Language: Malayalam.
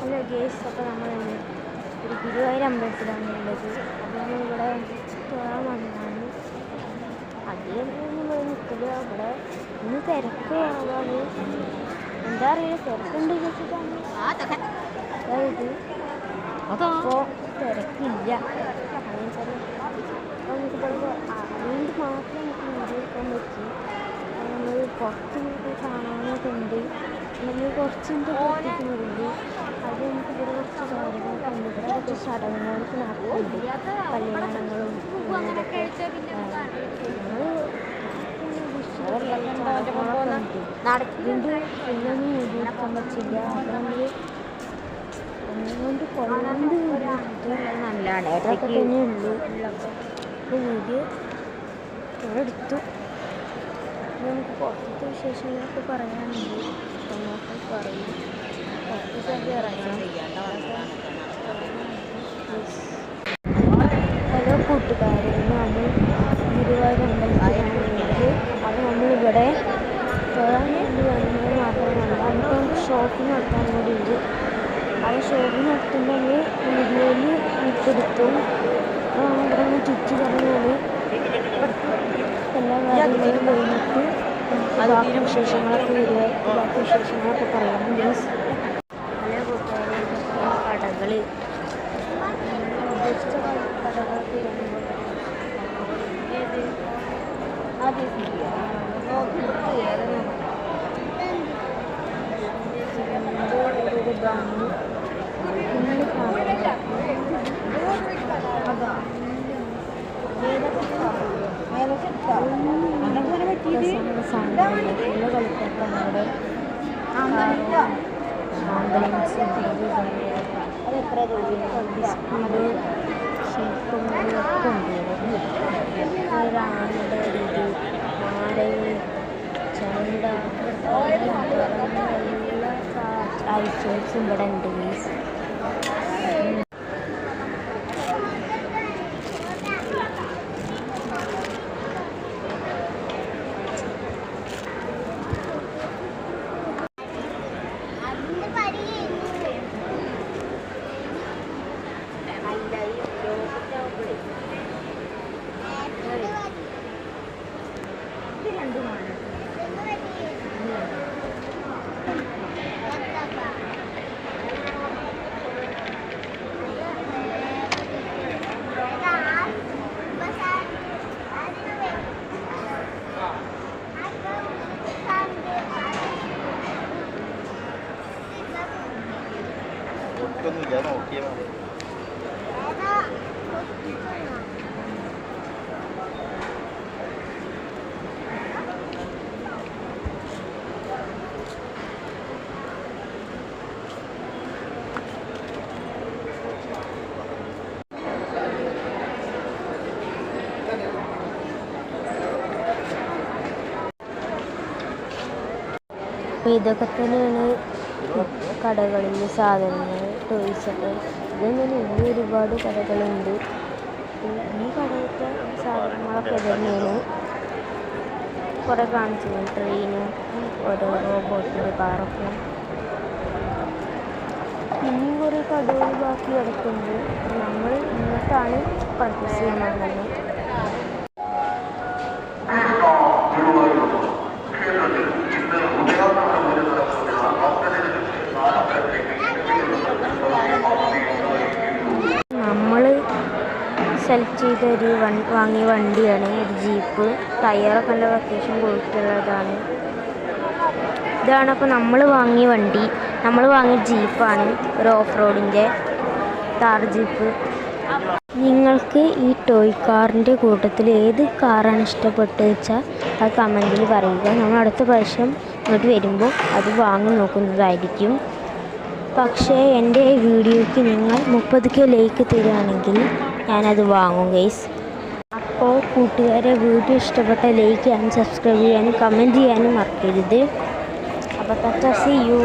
ഹലോ ഗേസ്, അപ്പോൾ നമ്മൾ ഒരു ഗുരുവായൂർ അമ്പലത്തിലാണ് ഉള്ളത്. അപ്പോൾ നമ്മളിവിടെ തൊഴാൻ വന്നതാണ്. അധികം പോയി നിൽക്കില്ല. ഇവിടെ ഇന്ന് തിരക്ക് കുറവാണ്. എന്താ അറിയില്ല, തിരക്കുണ്ട് വെച്ചിട്ടാണ്. അതായത് അപ്പോൾ തിരക്കില്ല. അങ്ങനത്തെ നമുക്കിപ്പോൾ അതുകൊണ്ട് മാത്രം നമുക്ക് വീഡിയോ എടുക്കാൻ പറ്റി. നമ്മൾ പുറത്ത് പോയിട്ട് കാണാനൊക്കെ ഉണ്ട്. നമ്മൾ കുറച്ചിൻ്റെ പുറത്തേക്കുന്നുണ്ട്. അത് നമുക്ക് ഇവിടെ കുറച്ച് കാര്യങ്ങളൊക്കെ ഉണ്ട്. ഇവിടെ കുറച്ച് ചടങ്ങുകളൊക്കെ നടക്കുന്നുണ്ട്, കല്യാണങ്ങളും ഇതൊക്കെ. നടക്കുന്നുണ്ട്. പിന്നൊന്നും വീഡിയോ എടുക്കാൻ പറ്റില്ല. അപ്പോൾ നമ്മൾ ഒന്നുകൊണ്ട് കൊള്ളാണ്ട് നല്ലതാണ്. അതൊക്കെ തന്നെ ഉള്ളൂ. അപ്പോൾ വീഡിയോ ഇവിടെ എടുത്തു. നമുക്ക് പുറത്തെ വിശേഷങ്ങളൊക്കെ പറയാനുണ്ട്. നമുക്ക് പറയും. ഹലോ കൂട്ടുകാരെ, നമ്മൾ ഗുരുവായൂർ അമ്പലത്തിലാണുള്ളത്. അത് നമ്മളിവിടെ തൊഴാൻ വേണ്ടി വന്നത് മാത്രമല്ല, നമുക്ക് ഷോപ്പിംഗ് നടത്താൻ കൂടി ഉണ്ട്. അത് ഷോപ്പിംഗ് നടത്തുമ്പോൾ വീഡിയോയിൽ ഉൾപ്പെടുത്തും. ഇവിടെ നിന്ന് ചുറ്റി പറഞ്ഞാൽ എല്ലാ കാര്യങ്ങളും കഴിഞ്ഞിട്ട് ബാക്കി വിശേഷങ്ങളൊക്കെ വരിക. ബാക്കി വിശേഷങ്ങളൊക്കെ പറയണം പ്ലീസ്. പല കൂട്ടുകാരെ കടകൾ ഉദ്ദേശിച്ച കടകളൊക്കെ ഒരു ബ്രാഹ്മണ സാധനങ്ങൾ കളിക്കാൻ അവിടെ ആംബുലൻസ്, ബിസ്കുട്ട്, ശില്പങ്ങളൊക്കെ ഉണ്ട്. ഒരാളുടെ രീതി, മാരകൾ, ചണ്ട, എല്ലാ ഐറ്റംസും ഇവിടെ ഉണ്ട്. മീൻസ് നോക്കിയാൽ മതി. ഇതൊക്കെ തന്നെയാണ് കടകളിൽ സാധനങ്ങൾ, ടോയ്സൊക്കെ. ഇതങ്ങനെ ഇനി ഒരുപാട് കടകളുണ്ട്. ഈ കടയിലത്തെ സാധനങ്ങളൊക്കെ തന്നെയാണ് കുറേ കാണിച്ചത്. ട്രെയിനും ഓരോ റോബോട്ടിൻ്റെ കാറൊക്കെ. ഇനിയും കുറേ കടകൾ ബാക്കി കിടക്കുന്നുണ്ട്. നമ്മൾ ഇങ്ങോട്ടാണ് പർച്ചേസ് ചെയ്യാൻ വന്നത്. നമ്മൾ സെലക്ട് ചെയ്തൊരു വാങ്ങിയ വണ്ടിയാണ് ഒരു ജീപ്പ്. ടയറൊക്കെ നല്ല വെക്കേഷൻ പോയിട്ടുള്ളതാണ്. ഇതാണ് അപ്പോൾ നമ്മൾ വാങ്ങിയ വണ്ടി. നമ്മൾ വാങ്ങിയ ജീപ്പാണ്, ഒരു ഓഫ് റോഡിൻ്റെ താർ ജീപ്പ്. നിങ്ങൾക്ക് ഈ ടോയ് കാറിൻ്റെ കൂട്ടത്തിൽ ഏത് കാറാണ് ഇഷ്ടപ്പെട്ടത് വെച്ചാൽ അത് കമൻറ്റിൽ പറയുക. നമ്മൾ അടുത്ത പ്രാവശ്യം ഇങ്ങോട്ട് വരുമ്പോൾ അത് വാങ്ങി നോക്കുന്നതായിരിക്കും. പക്ഷേ എൻ്റെ വീഡിയോയ്ക്ക് നിങ്ങൾ 30K ലൈക്ക് തരികയാണെങ്കിൽ ഞാനത് വാങ്ങും ഗൈസ്. അപ്പോൾ കൂട്ടുകാരെ, വീഡിയോ ഇഷ്ടപ്പെട്ട ലൈക്ക് ചെയ്യാനും സബ്സ്ക്രൈബ് ചെയ്യാനും കമൻറ്റ് ചെയ്യാനും മറക്കരുത്. അപ്പോൾ സീ യു.